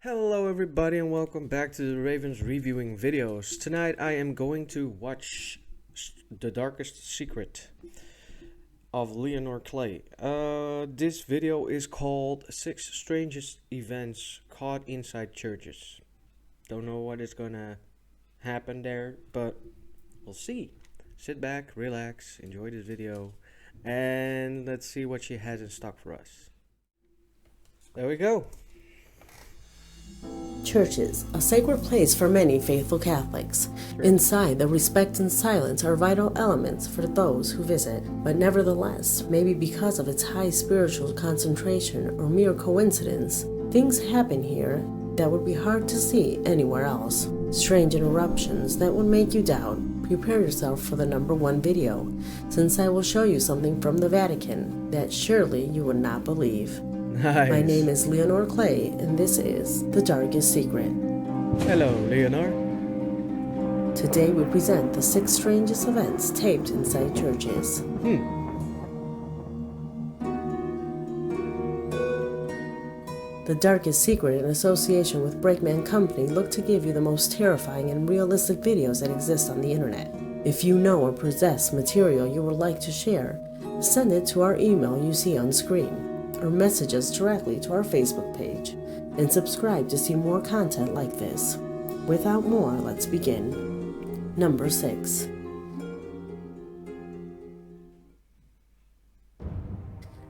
Hello everybody and welcome back to the Ravens reviewing videos. Tonight I am going to watch The Darkest Secret of Leonore Clay. This video is called 6 Strangest Events Caught Inside Churches. Don't know what is gonna happen there, but we'll see. Sit back, relax, enjoy this video, and let's see what she has in stock for us. There we go. Churches, a sacred place for many faithful Catholics. Inside, the respect and silence are vital elements for those who visit, but nevertheless, maybe because of its high spiritual concentration or mere coincidence, things happen here that would be hard to see anywhere else. Strange interruptions that would make you doubt. Prepare yourself for the #1 video, since I will show you something from the Vatican that surely you would not believe. Nice. My name is Leonore Clay, and this is The Darkest Secret. Hello, Leonore. Today we present the 6 strangest events taped inside churches. The Darkest Secret, in association with Breakman Company, look to give you the most terrifying and realistic videos that exist on the internet. If you know or possess material you would like to share, send it to our email you see on screen, or message us directly to our Facebook page, and subscribe to see more content like this. Without more, let's begin. Number 6.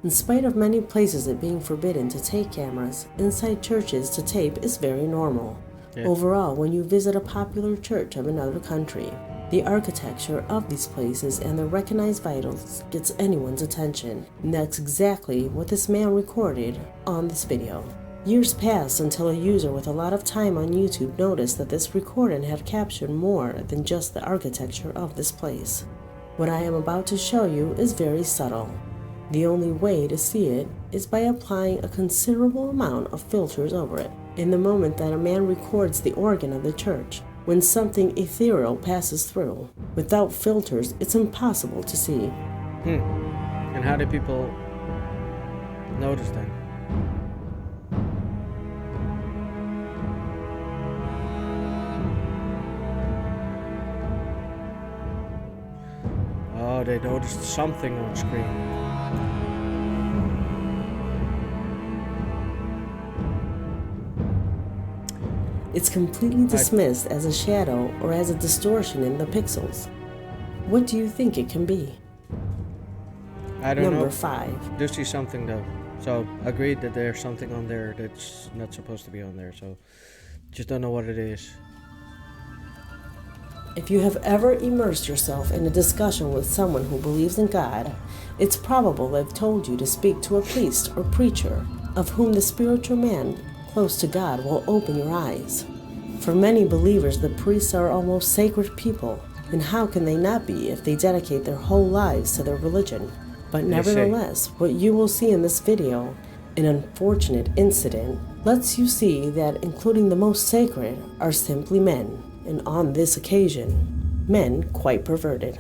In spite of many places it being forbidden to take cameras, inside churches to tape is very normal. Yeah. Overall, when you visit a popular church of another country, the architecture of these places and their recognized vitals gets anyone's attention, and that's exactly what this man recorded on this video. Years passed until a user with a lot of time on YouTube noticed that this recording had captured more than just the architecture of this place. What I am about to show you is very subtle. The only way to see it is by applying a considerable amount of filters over it. In the moment that a man records the organ of the church, when something ethereal passes through, without filters, it's impossible to see. And how do people notice then? Oh, they noticed something on screen. It's completely dismissed as a shadow or as a distortion in the pixels. What do you think it can be? I don't know. Number 5. Do see something though. So agreed that there's something on there that's not supposed to be on there. So just don't know what it is. If you have ever immersed yourself in a discussion with someone who believes in God, it's probable they've told you to speak to a priest or preacher, of whom the spiritual man close to God will open your eyes. For many believers, the priests are almost sacred people, and how can they not be if they dedicate their whole lives to their religion? But nevertheless, what you will see in this video, an unfortunate incident, lets you see that including the most sacred are simply men, and on this occasion, men quite perverted.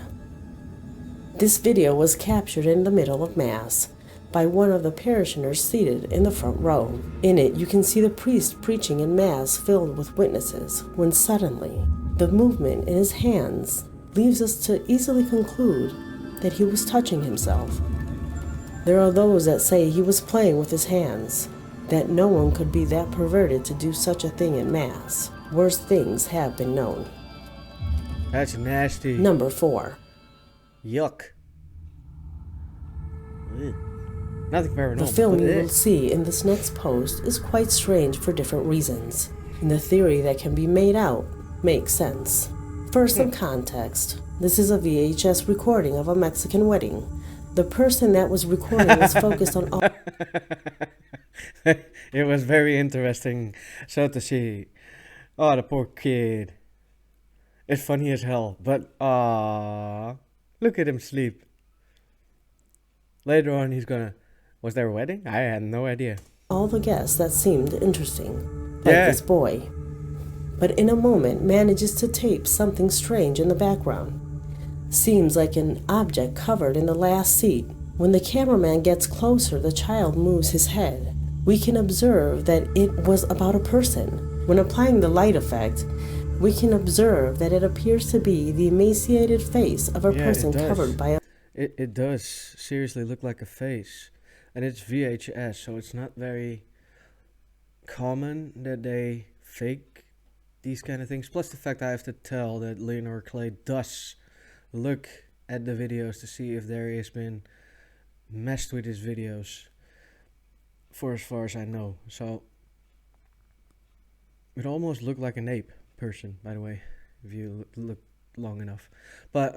This video was captured in the middle of Mass by one of the parishioners seated in the front row. In it, you can see the priest preaching in Mass filled with witnesses, when suddenly, the movement in his hands leaves us to easily conclude that he was touching himself. There are those that say he was playing with his hands, that no one could be that perverted to do such a thing in Mass. Worse things have been known. That's nasty. Number 4. Yuck. Ugh. Nothing paranormal. The film you will see in this next post is quite strange for different reasons, and the theory that can be made out makes sense. First, some context. This is a VHS recording of a Mexican wedding. The person that was recording was focused on all... It was very interesting so to see. Oh, the poor kid. It's funny as hell, but look at him sleep. Later on he's gonna... Was there a wedding? I had no idea. All the guests that seemed interesting, like this boy. But in a moment manages to tape something strange in the background. Seems like an object covered in the last seat. When the cameraman gets closer, the child moves his head, we can observe that it was about a person. When applying the light effect, we can observe that it appears to be the emaciated face of a Yeah, person it does. covered by a... It does seriously look like a face. And it's VHS, so it's not very common that they fake these kind of things. Plus the fact I have to tell that Leonard Clay does look at the videos to see if there has been messed with his videos, for as far as I know. So it almost looked like an ape person, by the way, if you look long enough. But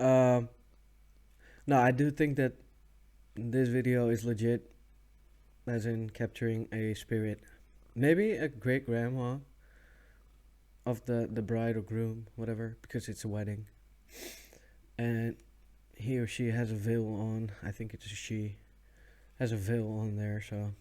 no, I do think that this video is legit, as in capturing a spirit, maybe a great grandma of the bride or groom, whatever, because it's a wedding, and he or she has a veil on. I think it's a she has a veil on there, so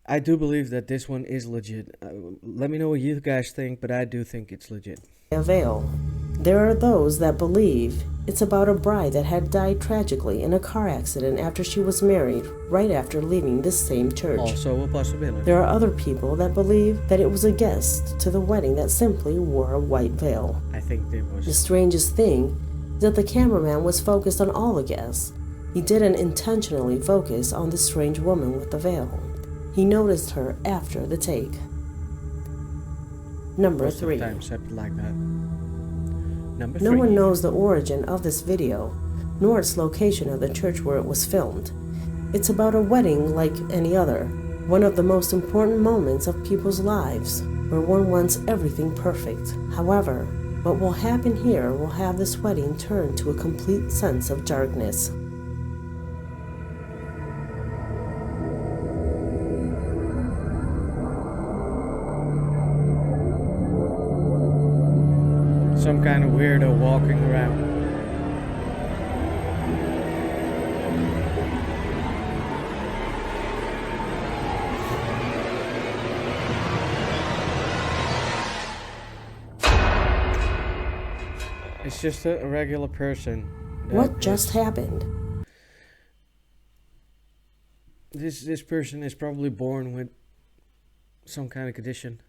I do believe that this one is legit. Let me know what you guys think, but I do think it's legit. A veil. There are those that believe it's about a bride that had died tragically in a car accident after she was married, right after leaving this same church. Also a possibility. There are other people that believe that it was a guest to the wedding that simply wore a white veil. I think it was. The strangest thing is that the cameraman was focused on all the guests. He didn't intentionally focus on the strange woman with the veil. He noticed her after the take. Number 3. Sometimes happen like that. Number 3. No one knows the origin of this video, nor its location of the church where it was filmed. It's about a wedding like any other, one of the most important moments of people's lives, where one wants everything perfect. However, what will happen here will have this wedding turn to a complete sense of darkness. Some kind of weirdo walking around. It's just a regular person. What just happened? This person is probably born with some kind of condition,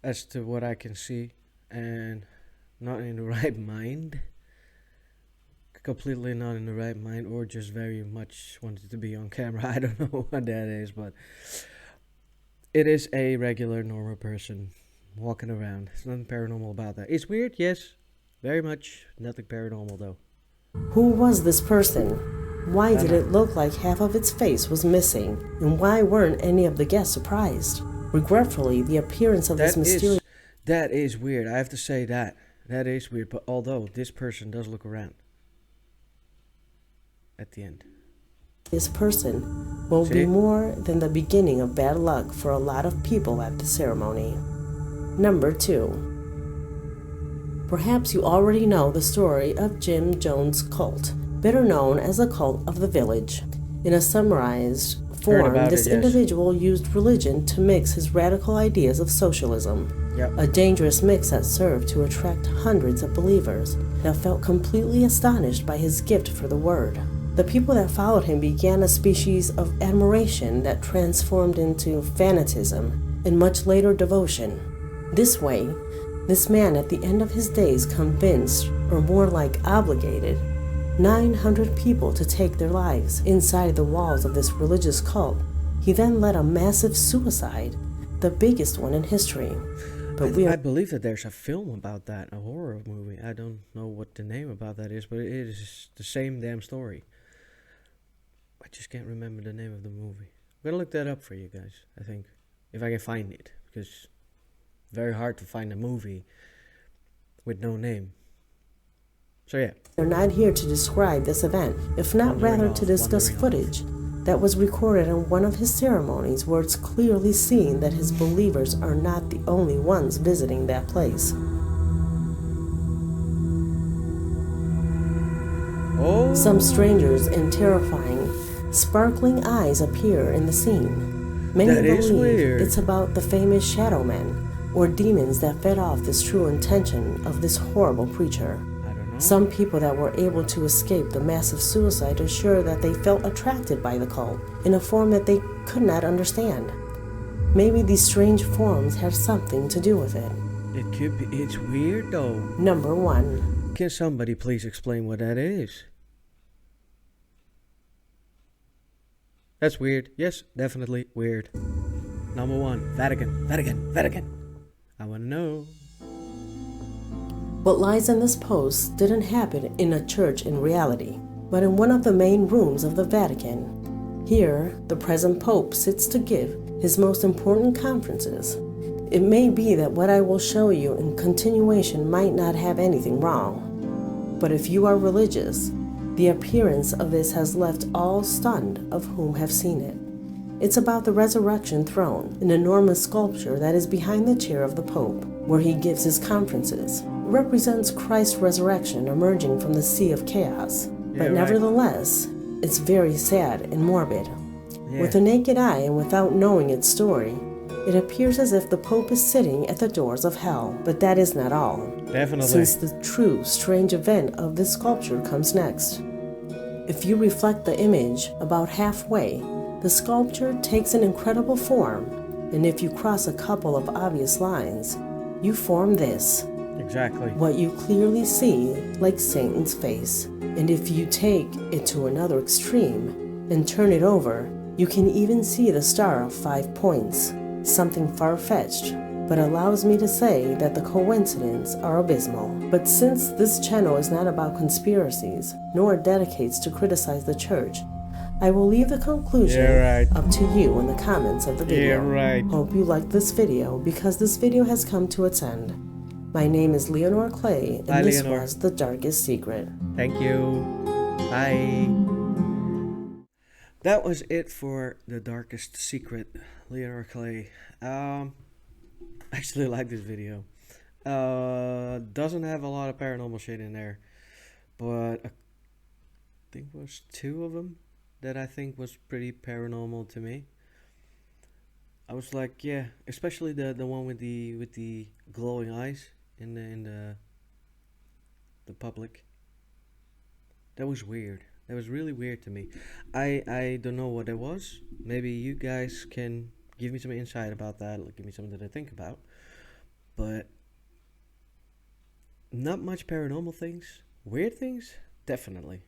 as to what I can see, and not in the right mind. Completely not in the right mind, or just very much wanted to be on camera. I don't know what that is, but it is a regular, normal person walking around. There's nothing paranormal about that. It's weird, yes, very much. Nothing paranormal, though. Who was this person? Why did it look like half of its face was missing? And why weren't any of the guests surprised? Regretfully, the appearance of this mysterious... That is weird. I have to say that. That is weird. But although this person does look around at the end. This person will be more than the beginning of bad luck for a lot of people at the ceremony. Number 2. Perhaps you already know the story of Jim Jones' cult, better known as the Cult of the Village. In a summarized form, this individual used religion to mix his radical ideas of socialism. A dangerous mix that served to attract hundreds of believers that felt completely astonished by his gift for the word. The people that followed him began a species of admiration that transformed into fanatism and much later devotion. This way, this man at the end of his days convinced, or more like obligated, 900 people to take their lives inside the walls of this religious cult. He then led a massive suicide, the biggest one in history. But I believe that there's a film about that, a horror movie. I don't know what the name about that is, but it is the same damn story. I just can't remember the name of the movie. I'm gonna look that up for you guys, I think, if I can find it, because it's very hard to find a movie with no name. So yeah. They're not here to describe this event, if not rather to discuss footage that was recorded in one of his ceremonies where it's clearly seen that his believers are not the only ones visiting that place. Oh. Some strangers and terrifying, sparkling eyes appear in the scene. Many believe it's about the famous shadow men or demons that fed off this true intention of this horrible preacher. Some people that were able to escape the massive suicide assure that they felt attracted by the cult in a form that they could not understand. Maybe these strange forms have something to do with it. It could be. It's weird though. Number 1. Can somebody please explain what that is? That's weird. Yes, definitely weird. Number 1. Vatican. I want to know. What lies in this post didn't happen in a church in reality, but in one of the main rooms of the Vatican. Here, the present Pope sits to give his most important conferences. It may be that what I will show you in continuation might not have anything wrong, but if you are religious, the appearance of this has left all stunned of whom have seen it. It's about the resurrection throne, an enormous sculpture that is behind the chair of the Pope, where he gives his conferences. It represents Christ's resurrection emerging from the sea of chaos, but nevertheless, it's very sad and morbid. With the naked eye and without knowing its story, it appears as if the Pope is sitting at the doors of hell, but that is not all. Definitely. Since the true strange event of this sculpture comes next. If you reflect the image about halfway, the sculpture takes an incredible form, and if you cross a couple of obvious lines, you form this. Exactly. What you clearly see like Satan's face. And if you take it to another extreme and turn it over, you can even see the star of 5 points. Something far-fetched, but allows me to say that the coincidences are abysmal. But since this channel is not about conspiracies, nor dedicates to criticize the church, I will leave the conclusion up to you in the comments of the video. Hope you liked this video, because this video has come to its end. My name is Leonor Clay, and this was The Darkest Secret. Thank you. Bye. That was it for The Darkest Secret, Leonor Clay. Actually like this video. Doesn't have a lot of paranormal shit in there, but I think it was 2 of them that I think was pretty paranormal to me. I was like, yeah, especially the one with the glowing eyes in the public. That was weird. That was really weird to me. I don't know what it was. Maybe you guys can give me some insight about that. Give me something to think about. But not much paranormal things. Weird things? Definitely.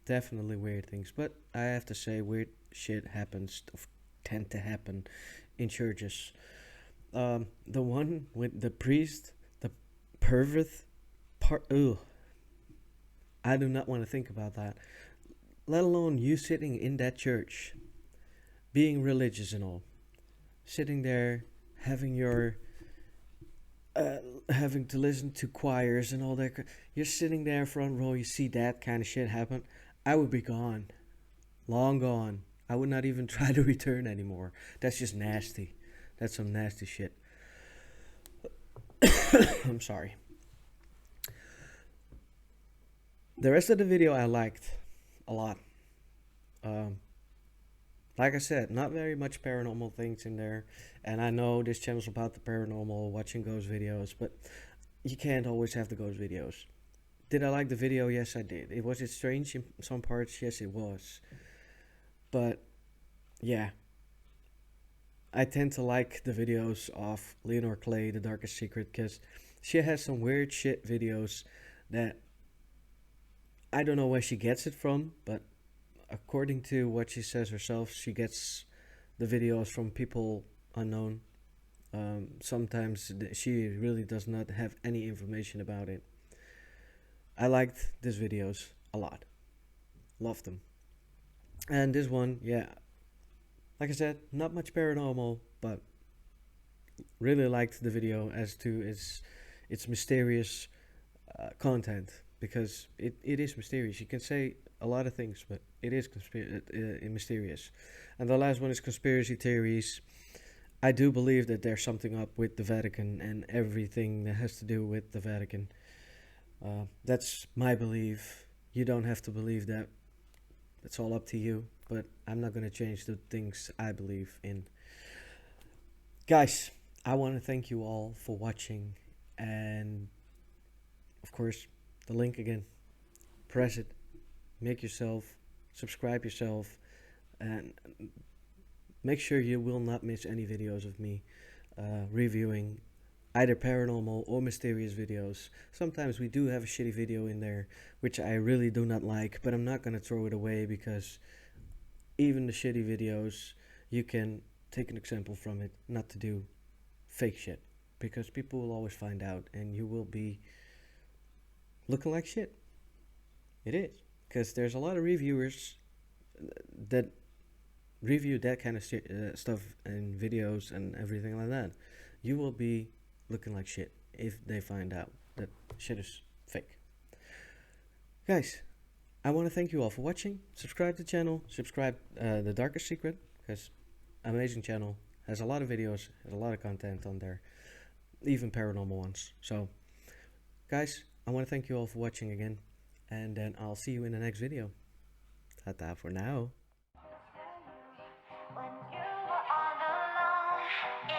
Definitely weird things. But I have to say, weird shit tend to happen in churches. The one with the priest, the pervert part. Ugh. I do not want to think about that. Let alone you sitting in that church, being religious and all, sitting there, having your, having to listen to choirs and all that. You're sitting there front row. You see that kind of shit happen. I would be gone, long gone. I would not even try to return anymore. That's just nasty. That's some nasty shit. I'm sorry. The rest of the video I liked a lot. Like I said, not very much paranormal things in there. And I know this channel's about the paranormal, watching ghost videos, but you can't always have the ghost videos. Did I like the video? Yes, I did. Was it strange in some parts? Yes, it was. But, yeah. I tend to like the videos of Leonor Clay, The Darkest Secret, because she has some weird shit videos that I don't know where she gets it from, but according to what she says herself, she gets the videos from people unknown. Sometimes she really does not have any information about it. I liked these videos a lot. Loved them. And this one, yeah, like I said, not much paranormal, but really liked the video as to its mysterious content. Because it is mysterious. You can say a lot of things, but it is mysterious. And the last one is conspiracy theories. I do believe that there's something up with the Vatican and everything that has to do with the Vatican. That's my belief. You don't have to believe that. It's all up to you. But I'm not going to change the things I believe in. Guys, I want to thank you all for watching. And, of course, the link again. Press it. Make yourself. Subscribe yourself. And make sure you will not miss any videos of me reviewing either paranormal or mysterious videos. Sometimes we do have a shitty video in there, which I really do not like, but I'm not going to throw it away because even the shitty videos, you can take an example from it not to do fake shit. Because people will always find out and you will be looking like shit. It is. Because there's a lot of reviewers that review that kind of stuff and videos and everything like that. You will be looking like shit if they find out that shit is fake. Guys, I want to thank you all for watching. Subscribe to the channel. Subscribe The Darkest Secret, because amazing channel. Has a lot of videos, has a lot of content on there. Even paranormal ones. So, guys, I want to thank you all for watching again. And then I'll see you in the next video. Ta-ta for now. When you were all alone.